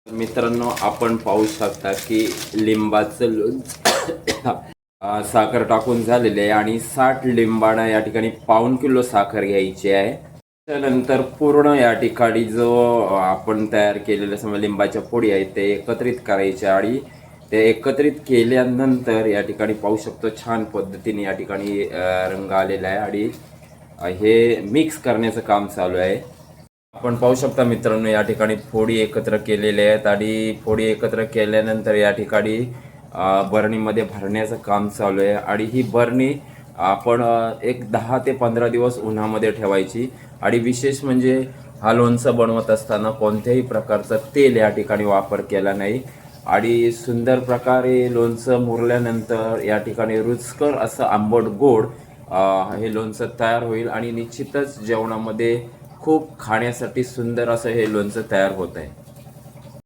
मित्रांनो, आपण पाहू शकता की लिंबाचं लोणचं साखर टाकून झालेले आहे आणि 60 लिंबाणा या ठिकाणी पाऊण किलो साखर घ्यायची आहे. त्यानंतर पूर्ण या ठिकाणी जो आपण तयार केलेल्या समजा लिंबाच्या फोडी आहेत ते एकत्रित करायच्या आणि ते एकत्रित केल्यानंतर या ठिकाणी पाहू शकतो छान पद्धतीने या ठिकाणी रंग आलेला आहे आणि हे मिक्स करण्याचं काम चालू आहे. आपण पाहू शकता मित्रांनो, या ठिकाणी फोडी एकत्र केलेल्या आहेत आणि फोडी एकत्र केल्यानंतर या ठिकाणी बरणीमध्ये भरण्याचं काम चालू आहे आणि ही बरणी आपण एक 10 ते 15 दिवस उन्हामध्ये ठेवायची. आणि विशेष म्हणजे हा लोणचं बनवत असताना कोणत्याही प्रकारचं तेल या ठिकाणी वापर केला नाही आणि सुंदर प्रकारे लोणचं मुरल्यानंतर या ठिकाणी रुचकर असं आंबट गोड हे लोणचं तयार होईल आणि निश्चितच जेवणामध्ये खूप खाण्यासाठी सुंदर असं हे लोणचं तयार होत आहे.